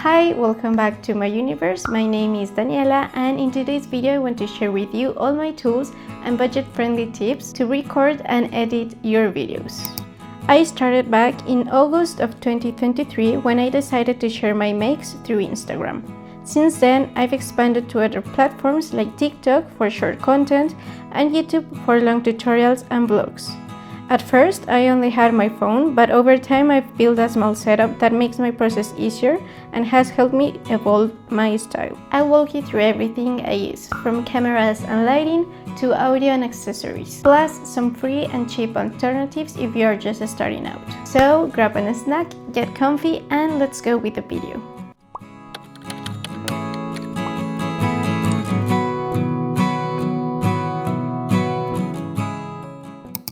Hi, welcome back to my universe. My name is Daniela, and in today's video I want to share with you all my tools and budget-friendly tips to record and edit your videos. I started back in August of 2023 when I decided to share my makes through Instagram. Since then, I've expanded to other platforms like TikTok for short content and YouTube for long tutorials and vlogs. At first, I only had my phone, but over time I've built a small setup that makes my process easier and has helped me evolve my style. I'll walk you through everything I use, from cameras and lighting to audio and accessories, plus some free and cheap alternatives if you are just starting out. So grab a snack, get comfy, and let's go with the video.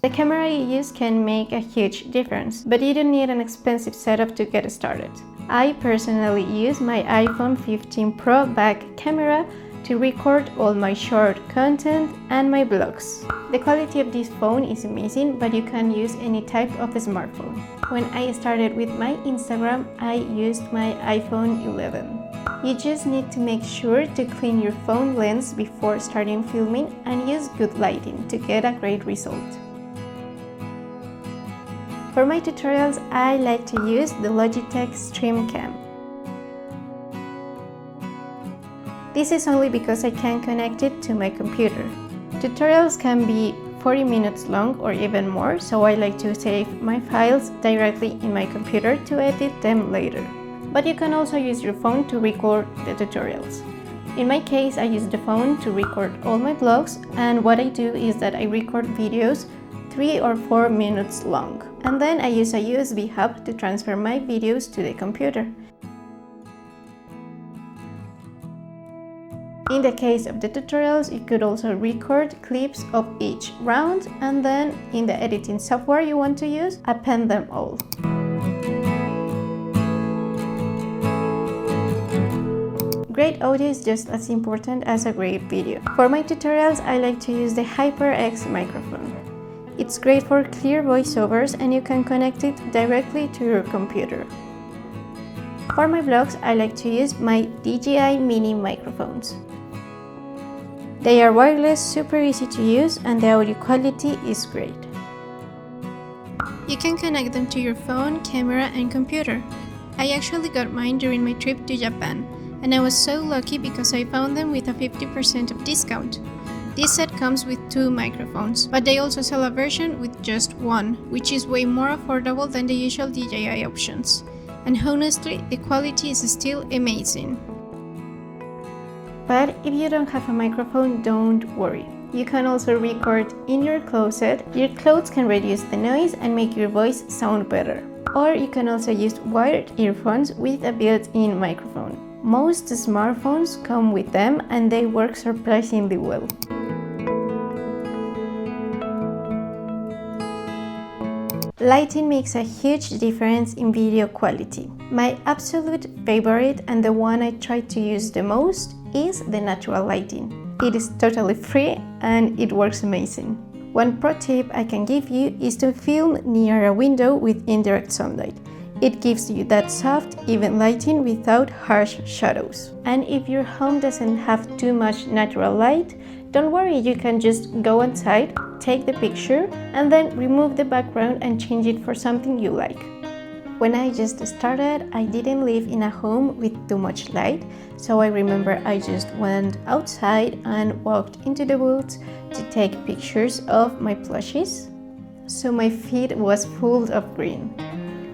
The camera you use can make a huge difference, but you don't need an expensive setup to get started. I personally use my iPhone 15 Pro back camera to record all my short content and my vlogs. The quality of this phone is amazing, but you can use any type of smartphone. When I started with my Instagram, I used my iPhone 11. You just need to make sure to clean your phone lens before starting filming and use good lighting to get a great result. For my tutorials, I like to use the Logitech StreamCam. This is only because I can connect it to my computer. Tutorials can be 40 minutes long or even more, so I like to save my files directly in my computer to edit them later. But you can also use your phone to record the tutorials. In my case, I use the phone to record all my vlogs, and what I do is that I record videos 3 or 4 minutes long. And then I use a USB hub to transfer my videos to the computer. In the case of the tutorials, you could also record clips of each round, and then in the editing software you want to use, append them all. Great audio is just as important as a great video. For my tutorials, I like to use the HyperX microphone. It's great for clear voiceovers and you can connect it directly to your computer. For my vlogs, I like to use my DJI mini microphones. They are wireless, super easy to use, and the audio quality is great. You can connect them to your phone, camera, and computer. I actually got mine during my trip to Japan, and I was so lucky because I found them with a 50% of discount. This set comes with 2 microphones, but they also sell a version with just one, which is way more affordable than the usual DJI options. And honestly, the quality is still amazing. But if you don't have a microphone, don't worry. You can also record in your closet. Your clothes can reduce the noise and make your voice sound better. Or you can also use wired earphones with a built-in microphone. Most smartphones come with them and they work surprisingly well. Lighting makes a huge difference in video quality. My absolute favorite and the one I try to use the most is the natural lighting. It is totally free and it works amazing. One pro tip I can give you is to film near a window with indirect sunlight. It gives you that soft, even lighting without harsh shadows. And if your home doesn't have too much natural light, don't worry, you can just go outside, take the picture, and then remove the background and change it for something you like. When I just started, I didn't live in a home with too much light, so I remember I just went outside and walked into the woods to take pictures of my plushies. So my feed was full of green.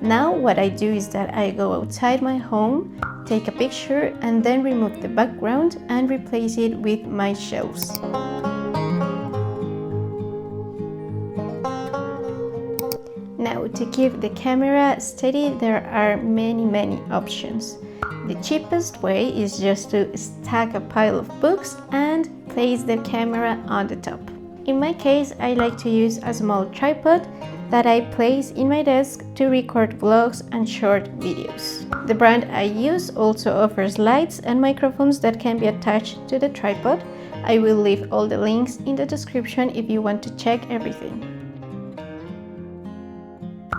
Now what I do is that I go outside my home, take a picture, and then remove the background and replace it with my shelves. Now, to keep the camera steady, there are many options. The cheapest way is just to stack a pile of books and place the camera on the top. In my case, I like to use a small tripod that I place in my desk to record vlogs and short videos. The brand I use also offers lights and microphones that can be attached to the tripod. I will leave all the links in the description if you want to check everything.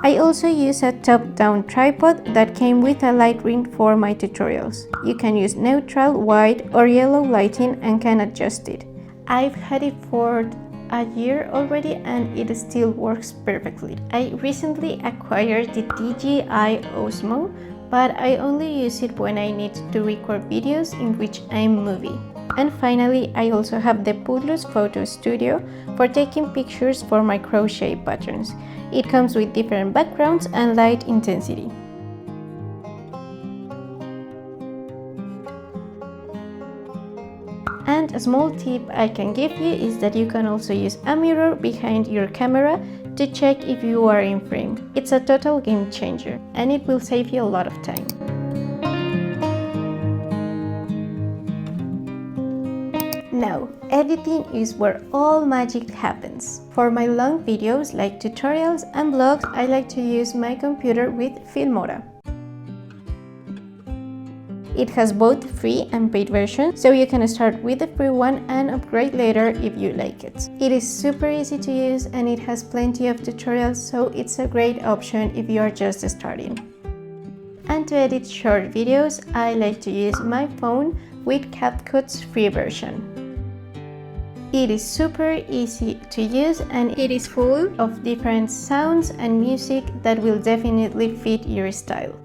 I also use a top-down tripod that came with a light ring for my tutorials. You can use neutral, white or yellow lighting and can adjust it. I've had it for a year already and it still works perfectly. I recently acquired the DJI Osmo, but I only use it when I need to record videos in which I'm moving. And finally, I also have the Putlus Photo Studio for taking pictures for my crochet patterns. It comes with different backgrounds and light intensity. And a small tip I can give you is that you can also use a mirror behind your camera to check if you are in frame. It's a total game changer and it will save you a lot of time. Now, editing is where all magic happens. For my long videos like tutorials and vlogs, I like to use my computer with Filmora. It has both free and paid versions, so you can start with the free one and upgrade later if you like it. It is super easy to use and it has plenty of tutorials, so it's a great option if you are just starting. And to edit short videos, I like to use my phone with CapCut's free version. It is super easy to use and it is full of different sounds and music that will definitely fit your style.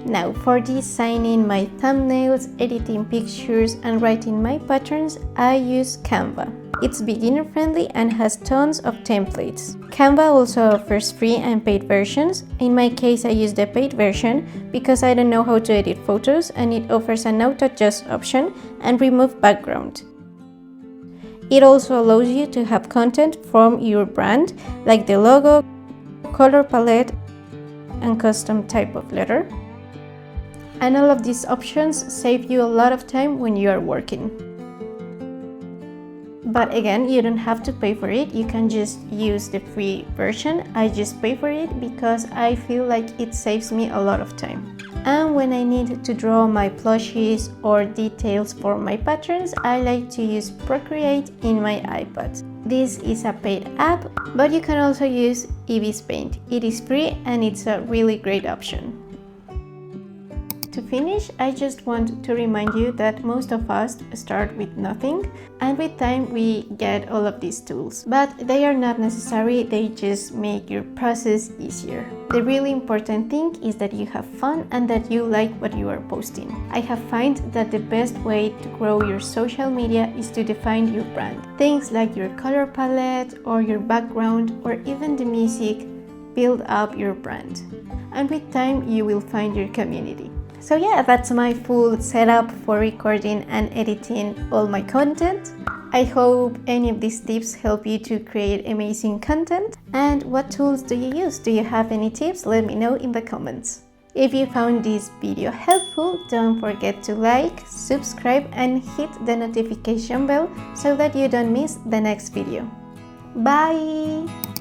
Now, for designing my thumbnails, editing pictures and writing my patterns, I use Canva. It's beginner friendly and has tons of templates. Canva also offers free and paid versions. In my case, I use the paid version because I don't know how to edit photos and it offers an auto adjust option and remove background. It also allows you to have content from your brand, like the logo, color palette, and custom type of letter. And all of these options save you a lot of time when you are working. But again, you don't have to pay for it, you can just use the free version. I just pay for it because I feel like it saves me a lot of time. And when I need to draw my plushies or details for my patterns, I like to use Procreate in my iPad. This is a paid app, but you can also use Eevee's Paint. It is free and it's a really great option. To finish, I just want to remind you that most of us start with nothing, and with time we get all of these tools. But they are not necessary, they just make your process easier. The really important thing is that you have fun and that you like what you are posting. I have found that the best way to grow your social media is to define your brand. Things like your color palette or your background or even the music build up your brand. And with time you will find your community. So yeah, that's my full setup for recording and editing all my content. I hope any of these tips help you to create amazing content. And what tools do you use? Do you have any tips? Let me know in the comments. If you found this video helpful, don't forget to like, subscribe and hit the notification bell so that you don't miss the next video. Bye!